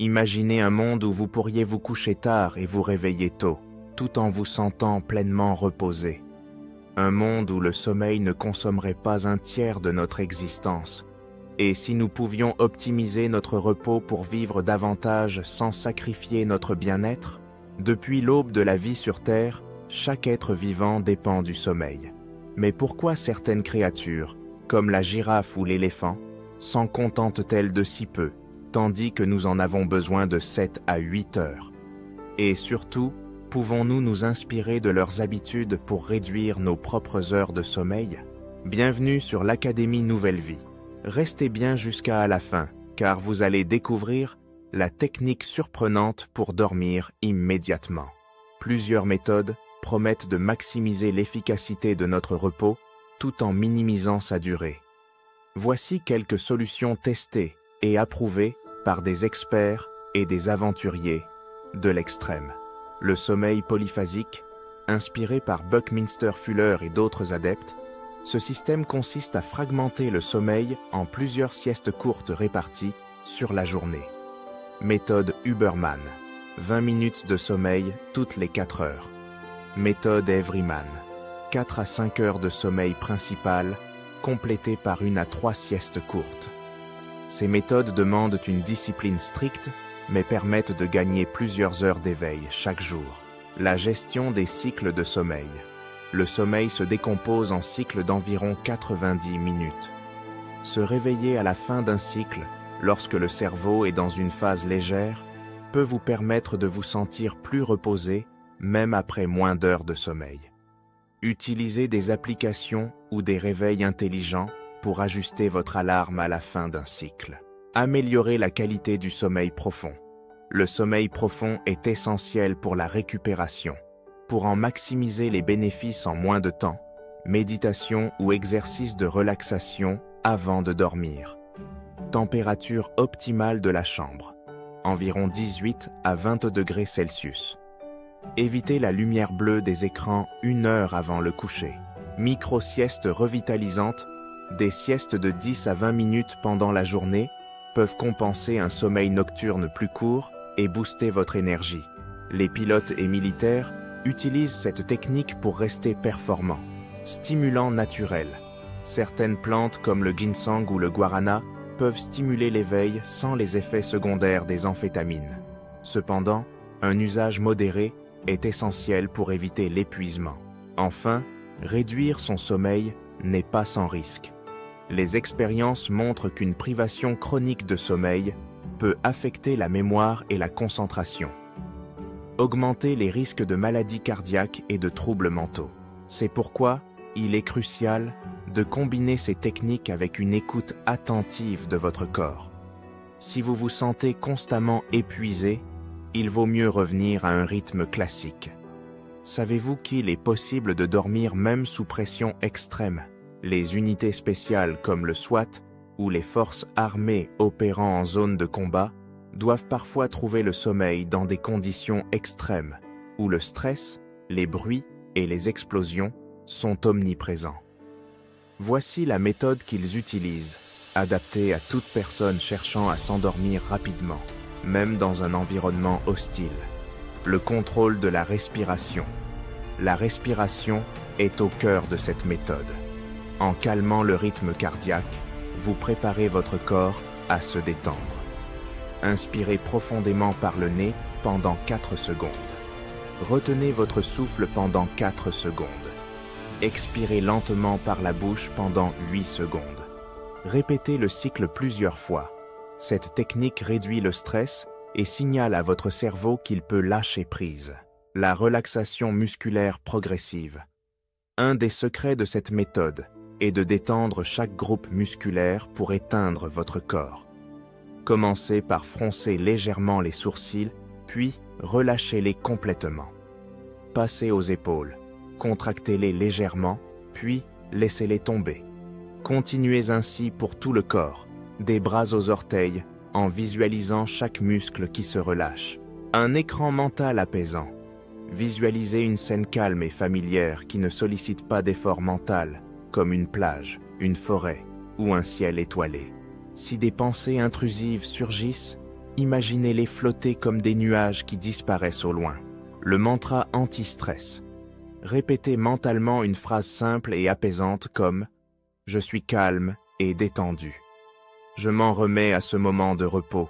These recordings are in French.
Imaginez un monde où vous pourriez vous coucher tard et vous réveiller tôt, tout en vous sentant pleinement reposé. Un monde où le sommeil ne consommerait pas un tiers de notre existence. Et si nous pouvions optimiser notre repos pour vivre davantage sans sacrifier notre bien-être, depuis l'aube de la vie sur Terre, chaque être vivant dépend du sommeil. Mais pourquoi certaines créatures, comme la girafe ou l'éléphant, s'en contentent-elles de si peu, tandis que nous en avons besoin de 7 à 8 heures? Et surtout, pouvons-nous nous inspirer de leurs habitudes pour réduire nos propres heures de sommeil? Bienvenue sur l'Académie Nouvelle Vie. Restez bien jusqu'à la fin, car vous allez découvrir la technique surprenante pour dormir immédiatement. Plusieurs méthodes promettent de maximiser l'efficacité de notre repos tout en minimisant sa durée. Voici quelques solutions testées et approuvées par des experts et des aventuriers de l'extrême. Le sommeil polyphasique, inspiré par Buckminster Fuller et d'autres adeptes, ce système consiste à fragmenter le sommeil en plusieurs siestes courtes réparties sur la journée. Méthode Huberman, 20 minutes de sommeil toutes les 4 heures. Méthode Everyman, 4 à 5 heures de sommeil principal, complétées par 1 à 3 siestes courtes. Ces méthodes demandent une discipline stricte, mais permettent de gagner plusieurs heures d'éveil chaque jour. La gestion des cycles de sommeil. Le sommeil se décompose en cycles d'environ 90 minutes. Se réveiller à la fin d'un cycle, lorsque le cerveau est dans une phase légère, peut vous permettre de vous sentir plus reposé, même après moins d'heures de sommeil. Utilisez des applications ou des réveils intelligents pour ajuster votre alarme à la fin d'un cycle. Améliorez la qualité du sommeil profond. Le sommeil profond est essentiel pour la récupération. Pour en maximiser les bénéfices en moins de temps, méditation ou exercice de relaxation avant de dormir. Température optimale de la chambre, environ 18 à 20 degrés Celsius. Évitez la lumière bleue des écrans 1 heure avant le coucher. Micro-siestes revitalisantes, des siestes de 10 à 20 minutes pendant la journée, peuvent compenser un sommeil nocturne plus court et booster votre énergie. Les pilotes et militaires utilisent cette technique pour rester performants. Stimulant naturel. Certaines plantes comme le ginseng ou le guarana peuvent stimuler l'éveil sans les effets secondaires des amphétamines. Cependant, un usage modéré est essentiel pour éviter l'épuisement. Enfin, réduire son sommeil n'est pas sans risque. Les expériences montrent qu'une privation chronique de sommeil peut affecter la mémoire et la concentration. Augmenter les risques de maladies cardiaques et de troubles mentaux. C'est pourquoi il est crucial de combiner ces techniques avec une écoute attentive de votre corps. Si vous vous sentez constamment épuisé, il vaut mieux revenir à un rythme classique. Savez-vous qu'il est possible de dormir même sous pression extrême? Les unités spéciales comme le SWAT ou les forces armées opérant en zone de combat doivent parfois trouver le sommeil dans des conditions extrêmes, où le stress, les bruits et les explosions sont omniprésents. Voici la méthode qu'ils utilisent, adaptée à toute personne cherchant à s'endormir rapidement, même dans un environnement hostile. Le contrôle de la respiration. La respiration est au cœur de cette méthode. En calmant le rythme cardiaque, vous préparez votre corps à se détendre. Inspirez profondément par le nez pendant 4 secondes. Retenez votre souffle pendant 4 secondes. Expirez lentement par la bouche pendant 8 secondes. Répétez le cycle plusieurs fois. Cette technique réduit le stress et signale à votre cerveau qu'il peut lâcher prise. La relaxation musculaire progressive. Un des secrets de cette méthode est de détendre chaque groupe musculaire pour éteindre votre corps. Commencez par froncer légèrement les sourcils, puis relâchez-les complètement. Passez aux épaules, contractez-les légèrement, puis laissez-les tomber. Continuez ainsi pour tout le corps, des bras aux orteils, en visualisant chaque muscle qui se relâche. Un écran mental apaisant. Visualisez une scène calme et familière qui ne sollicite pas d'effort mental, comme une plage, une forêt ou un ciel étoilé. Si des pensées intrusives surgissent, Imaginez-les flotter comme des nuages qui disparaissent au loin. Le mantra anti-stress. Répétez mentalement une phrase simple et apaisante comme « Je suis calme et détendu ». Je m'en remets à ce moment de repos.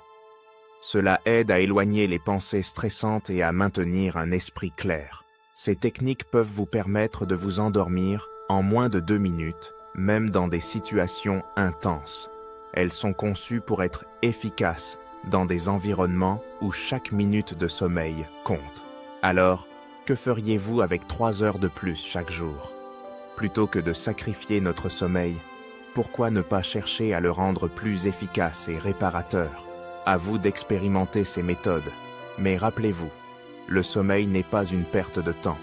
Cela aide à éloigner les pensées stressantes et à maintenir un esprit clair. Ces techniques peuvent vous permettre de vous endormir en moins de 2 minutes, même dans des situations intenses. Elles sont conçues pour être efficaces dans des environnements où chaque minute de sommeil compte. Alors, que feriez-vous avec 3 heures de plus chaque jour? Plutôt que de sacrifier notre sommeil, pourquoi ne pas chercher à le rendre plus efficace et réparateur? À vous d'expérimenter ces méthodes. Mais rappelez-vous, le sommeil n'est pas une perte de temps.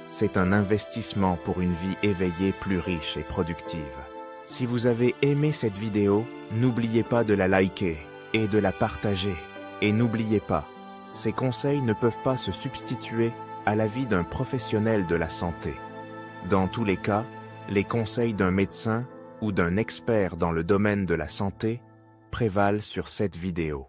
C'est un investissement pour une vie éveillée plus riche et productive. Si vous avez aimé cette vidéo, n'oubliez pas de la liker et de la partager. Et n'oubliez pas, ces conseils ne peuvent pas se substituer à l'avis d'un professionnel de la santé. Dans tous les cas, les conseils d'un médecin ou d'un expert dans le domaine de la santé prévalent sur cette vidéo.